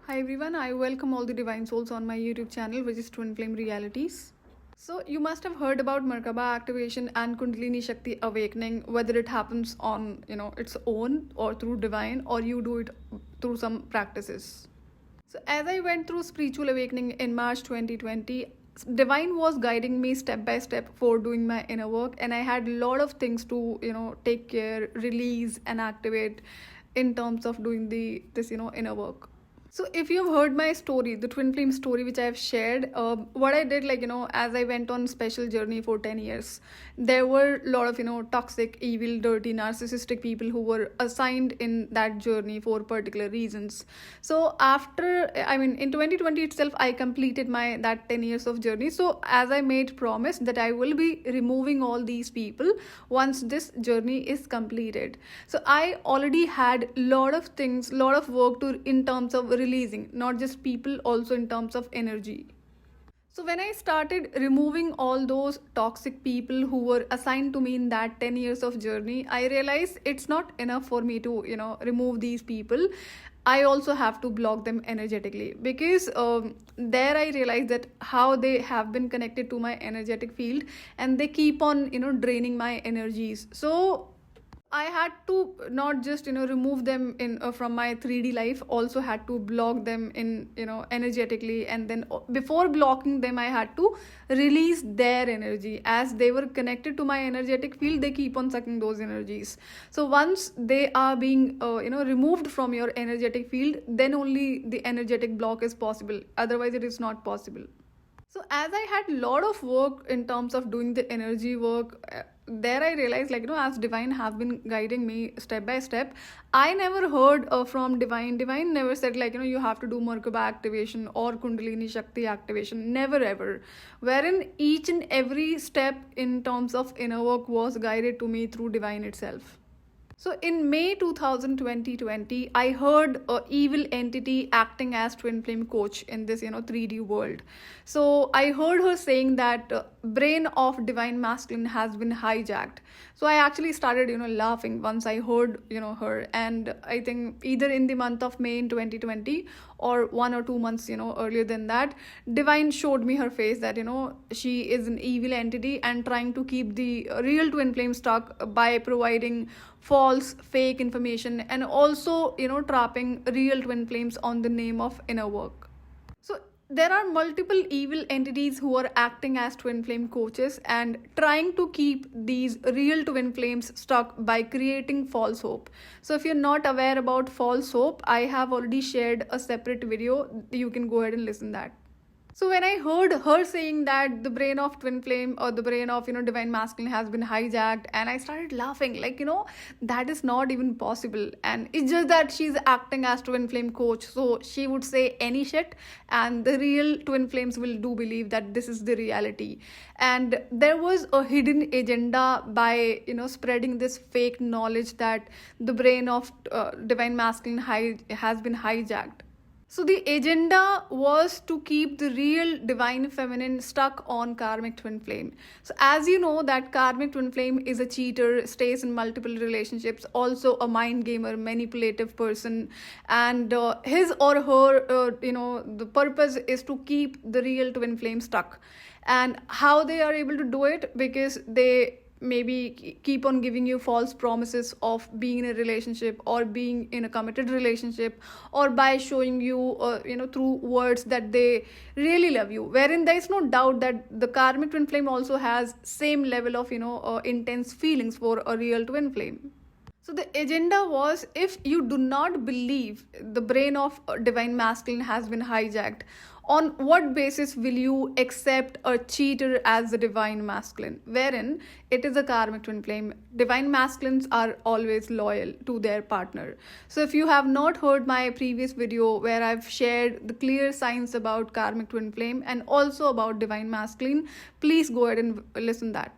Hi everyone, I welcome all the divine souls on my YouTube channel, which is Twinflame Realities. So you must have heard about Merkaba activation and Kundalini Shakti awakening, whether it happens on its own or through divine, or you do it through some practices. So as I went through spiritual awakening in March 2020, divine was guiding me step by step for doing my inner work, and I had a lot of things to take care, release, and activate in terms of doing this inner work. So if you've heard my story, the twin flame story which I've shared, what I did, as I went on special journey for 10 years, there were a lot of, toxic, evil, dirty, narcissistic people who were assigned in that journey for particular reasons. So in 2020 itself, I completed that 10 years of journey. So as I made promise that I will be removing all these people once this journey is completed. So I already had lot of things, lot of work in terms of releasing, not just people, also in terms of energy. So when I started removing all those toxic people who were assigned to me in that 10 years of journey, I realized it's not enough for me to remove these people. I also have to block them energetically, because there I realized that how they have been connected to my energetic field, and they keep on draining my energies. So I had to not just remove them in from my 3D life, also had to block them in energetically, and then before blocking them I had to release their energy. As they were connected to my energetic field, they keep on sucking those energies. So once they are being removed from your energetic field, then only the energetic block is possible, otherwise it is not possible. So as I had a lot of work in terms of doing the energy work, there I realized, as divine have been guiding me step by step, I never heard from divine. Divine never said you have to do Merkaba activation or Kundalini Shakti activation. Never ever. Wherein each and every step in terms of inner work was guided to me through divine itself. So in May 2020, I heard a evil entity acting as twin flame coach in this 3D world. So I heard her saying that brain of divine masculine has been hijacked. So I actually started laughing once I heard her, and I think either in the month of May in 2020 or 1 or 2 months earlier than that, divine showed me her face that she is an evil entity and trying to keep the real twin flame stuck by providing false fake information, and also trapping real twin flames on the name of inner work. So there are multiple evil entities who are acting as twin flame coaches and trying to keep these real twin flames stuck by creating false hope. So if you're not aware about false hope, I have already shared a separate video. You can go ahead and listen that. So when I heard her saying that the brain of twin flame or the brain of divine masculine has been hijacked, and I started laughing that is not even possible, and it's just that she's acting as twin flame coach, so she would say any shit, and the real twin flames will do believe that this is the reality. And there was a hidden agenda by spreading this fake knowledge that the brain of divine masculine has been hijacked. So the agenda was to keep the real divine feminine stuck on karmic twin flame. So as you know that karmic twin flame is a cheater, stays in multiple relationships, also a mind gamer, manipulative person, and his or her the purpose is to keep the real twin flame stuck. And how they are able to do it? Because they maybe keep on giving you false promises of being in a relationship or being in a committed relationship, or by showing you through words that they really love you, wherein there is no doubt that the karmic twin flame also has same level of intense feelings for a real twin flame. So the agenda was, if you do not believe the brain of divine masculine has been hijacked, on what basis will you accept a cheater as the divine masculine? Wherein it is a karmic twin flame. Divine masculines are always loyal to their partner. So if you have not heard my previous video where I've shared the clear signs about karmic twin flame and also about divine masculine, please go ahead and listen that.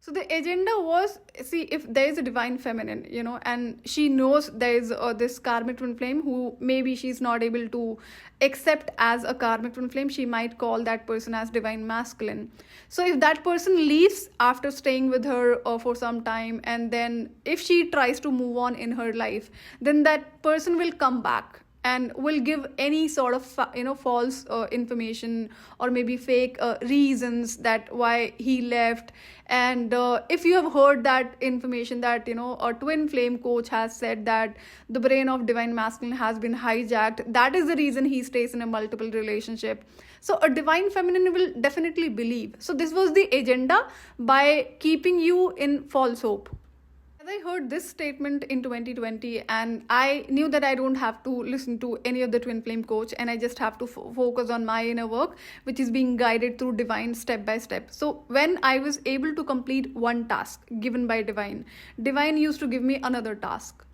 So the agenda was, see, if there is a divine feminine, and she knows there is this karmic twin flame who maybe she's not able to accept as a karmic twin flame, she might call that person as divine masculine. So if that person leaves after staying with her for some time, and then if she tries to move on in her life, then that person will come back and will give any sort of false information, or maybe fake reasons that why he left. And if you have heard that information that a twin flame coach has said that the brain of divine masculine has been hijacked, that is the reason he stays in a multiple relationship. So a divine feminine will definitely believe. So this was the agenda, by keeping you in false hope. As I heard this statement in 2020, and I knew that I don't have to listen to any of the twin flame coach, and I just have to focus on my inner work, which is being guided through divine step by step. So when I was able to complete one task given by divine used to give me another task.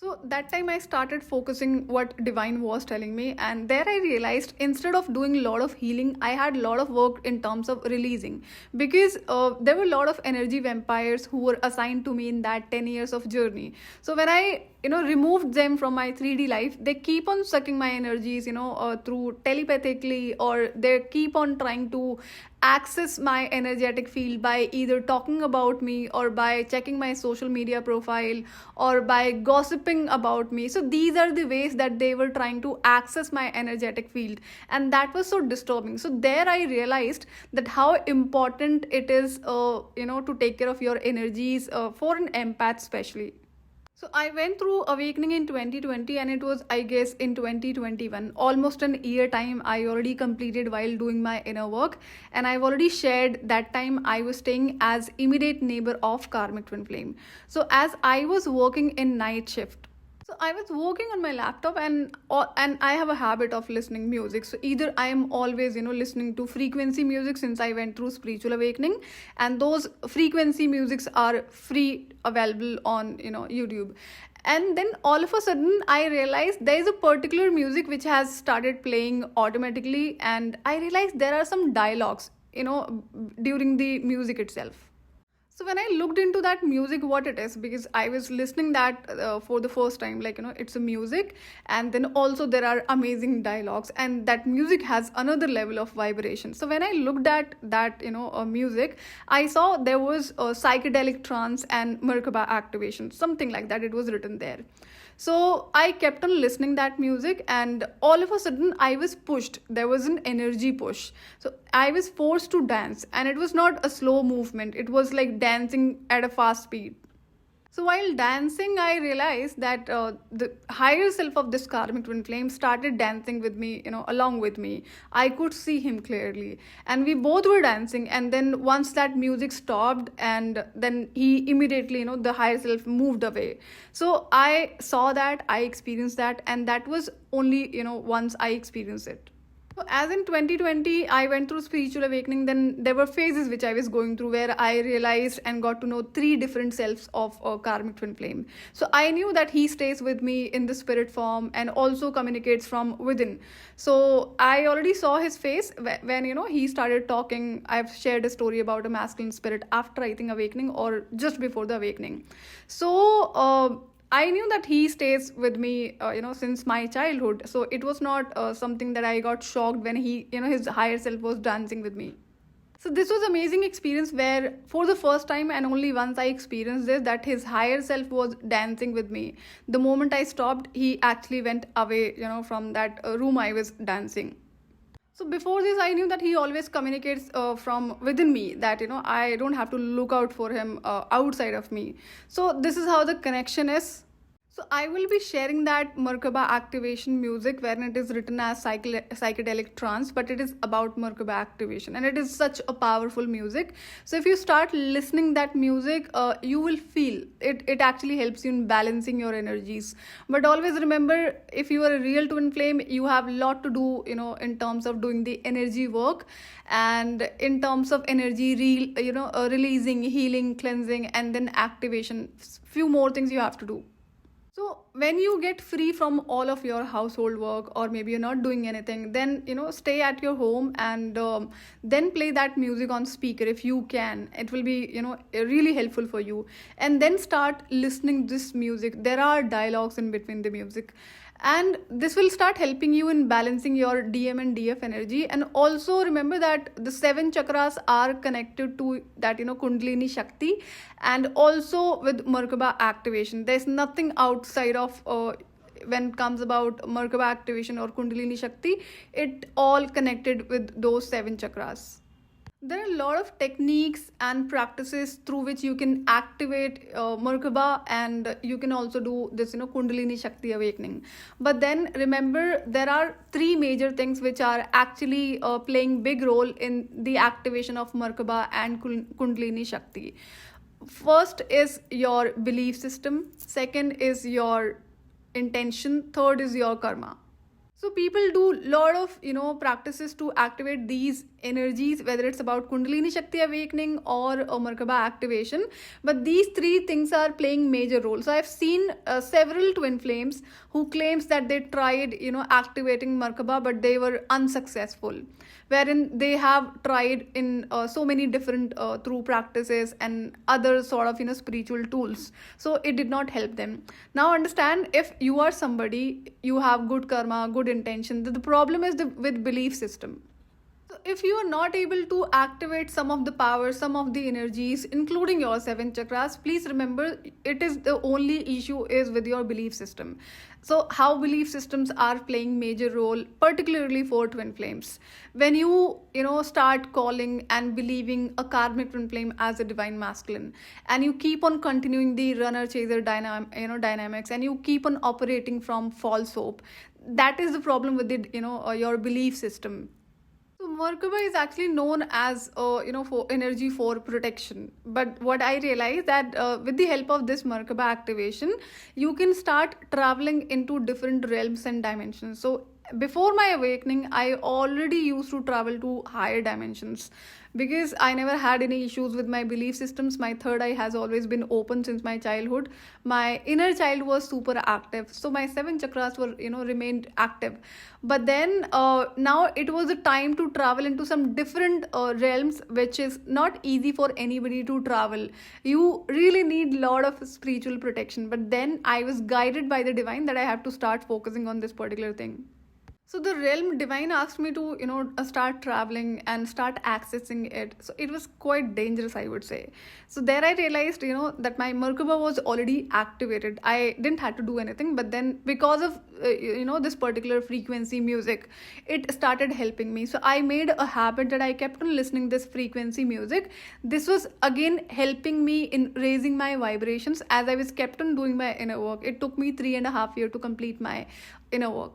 So that time I started focusing what divine was telling me, and there I realized instead of doing a lot of healing, I had a lot of work in terms of releasing, because there were a lot of energy vampires who were assigned to me in that 10 years of journey. So when I removed them from my 3D life, they keep on sucking my energies through telepathically, or they keep on trying to access my energetic field by either talking about me, or by checking my social media profile, or by gossiping about me. So these are the ways that they were trying to access my energetic field, and that was so disturbing. So there I realized that how important it is to take care of your energies, for an empath especially. So I went through awakening in 2020, and it was, I guess, in 2021, almost an year time I already completed while doing my inner work. And I've already shared that time I was staying as immediate neighbor of Karmic Twin Flame. So as I was working in night shift, so I was working on my laptop, and I have a habit of listening music. So either I am always listening to frequency music, since I went through spiritual awakening, and those frequency musics are free available on YouTube. And then all of a sudden I realized there is a particular music which has started playing automatically, and I realized there are some dialogues during the music itself. So when I looked into that music, what it is, because I was listening that for the first time, it's a music, and then also there are amazing dialogues, and that music has another level of vibration. So when I looked at that music, I saw there was a psychedelic trance and Merkaba activation, something like that, it was written there. So I kept on listening that music, and all of a sudden I was pushed. There was an energy push. So I was forced to dance, and it was not a slow movement. It was like dancing at a fast speed. So while dancing, I realized that the higher self of this karmic twin flame started dancing with me, along with me. I could see him clearly, and we both were dancing. And then once that music stopped, and then he immediately, the higher self moved away. So I saw that, I experienced that, and that was only, once I experienced it. So as in 2020, I went through spiritual awakening. Then there were phases which I was going through where I realized and got to know 3 different selves of a karmic twin flame. So I knew that he stays with me in the spirit form and also communicates from within. So I already saw his face when he started talking. I've shared a story about a masculine spirit after, I think, awakening, or just before the awakening. So I knew that he stays with me, since my childhood. So it was not something that I got shocked when he, his higher self was dancing with me. So this was amazing experience where for the first time and only once I experienced this, that his higher self was dancing with me. The moment I stopped, he actually went away, from that room I was dancing. So before this, I knew that he always communicates from within me, that, I don't have to look out for him outside of me. So this is how the connection is. So I will be sharing that Merkaba activation music wherein it is written as psychedelic trance, but it is about Merkaba activation, and it is such a powerful music. So if you start listening that music, you will feel it. It actually helps you in balancing your energies. But always remember, if you are a real twin flame, you have a lot to do, in terms of doing the energy work, and in terms of energy, releasing, healing, cleansing, and then activation. Few more things you have to do. So when you get free from all of your household work, or maybe you're not doing anything, then stay at your home, and then play that music on speaker if you can. It will be really helpful for you. And then start listening this music. There are dialogues in between the music, and this will start helping you in balancing your DM and DF energy. And also remember that the 7 chakras are connected to that Kundalini Shakti, and also with Merkaba activation. There's nothing outside of when it comes about Merkaba activation or Kundalini Shakti, it all connected with those 7 chakras. There are a lot of techniques and practices through which you can activate Merkaba, and you can also do this, Kundalini Shakti awakening. But then remember, there are 3 major things which are actually playing big role in the activation of Merkaba and Kundalini Shakti. First is your belief system. Second is your intention. Third is your karma. So people do lot of practices to activate these energies, whether it's about Kundalini Shakti awakening or Merkaba activation. But these 3 things are playing major role. So I've seen several twin flames who claims that they tried activating Merkaba, but they were unsuccessful, wherein they have tried in so many different through practices and other sort of spiritual tools. So it did not help them. Now understand, if you are somebody, you have good karma, good intention. The problem is with belief system. So if you are not able to activate some of the power, some of the energies, including your 7 chakras, please remember, it is the only issue is with your belief system. So how belief systems are playing major role, particularly for twin flames. When you start calling and believing a karmic twin flame as a divine masculine, and you keep on continuing the runner chaser dynamics, and you keep on operating from false hope, that is the problem with your belief system. So Merkaba is actually known as for energy for protection. But what I realized that with the help of this Merkaba activation, you can start traveling into different realms and dimensions. So before my awakening, I already used to travel to higher dimensions because I never had any issues with my belief systems. My third eye has always been open since my childhood. My inner child was super active, so my 7 chakras were remained active. But then now it was the time to travel into some different realms, which is not easy for anybody to travel. You really need a lot of spiritual protection. But then I was guided by the divine that I have to start focusing on this particular thing. So the realm divine asked me to, start traveling and start accessing it. So it was quite dangerous, I would say. So there I realized, that my Merkaba was already activated. I didn't have to do anything. But then because of, this particular frequency music, it started helping me. So I made a habit that I kept on listening this frequency music. This was again helping me in raising my vibrations as I was kept on doing my inner work. It took me 3.5 years to complete my inner work.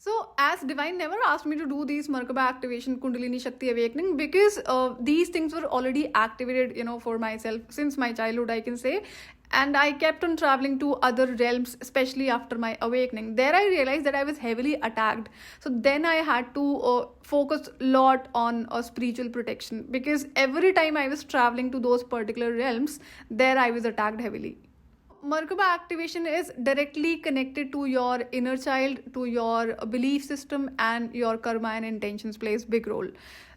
So as divine never asked me to do these Merkaba activation, Kundalini Shakti awakening, because these things were already activated, for myself since my childhood, I can say. And I kept on traveling to other realms, especially after my awakening. There I realized that I was heavily attacked. So then I had to focus a lot on spiritual protection, because every time I was traveling to those particular realms, there I was attacked heavily. Merkaba activation is directly connected to your inner child, to your belief system, and your karma and intentions plays big role.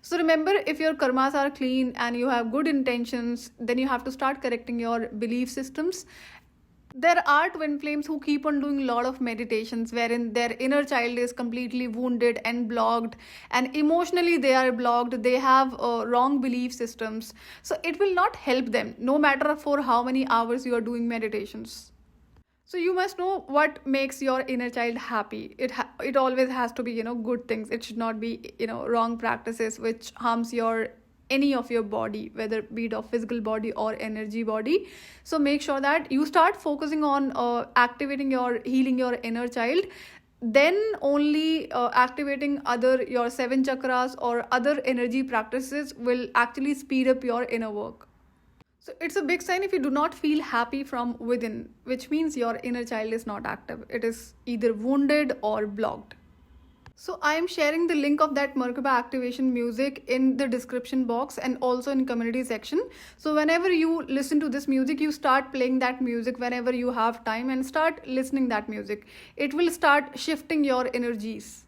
So remember, if your karmas are clean and you have good intentions, then you have to start correcting your belief systems. There are twin flames who keep on doing a lot of meditations wherein their inner child is completely wounded and blocked, and emotionally they are blocked. They have wrong belief systems. So it will not help them no matter for how many hours you are doing meditations. So you must know what makes your inner child happy. It always has to be good things. It should not be wrong practices which harms your any of your body, whether be it of physical body or energy body. So make sure that you start focusing on activating healing your inner child. Then only activating your 7 chakras or other energy practices will actually speed up your inner work. So it's a big sign if you do not feel happy from within, which means your inner child is not active. It is either wounded or blocked. So I am sharing the link of that Merkaba activation music in the description box and also in community section. So whenever you listen to this music, you start playing that music whenever you have time and start listening that music. It will start shifting your energies.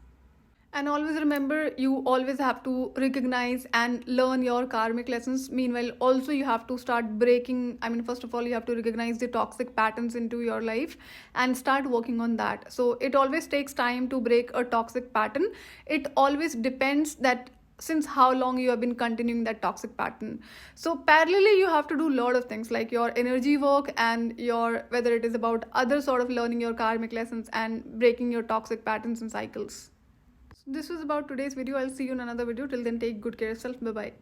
And always remember, you always have to recognize and learn your karmic lessons. Meanwhile, also you have to start breaking. First of all, you have to recognize the toxic patterns into your life and start working on that. So it always takes time to break a toxic pattern. It always depends that since how long you have been continuing that toxic pattern. So parallelly you have to do a lot of things like your energy work and your, whether it is about other sort of learning your karmic lessons and breaking your toxic patterns and cycles. So this was about today's video. I'll see you in another video. Till then, take good care of yourself. Bye bye.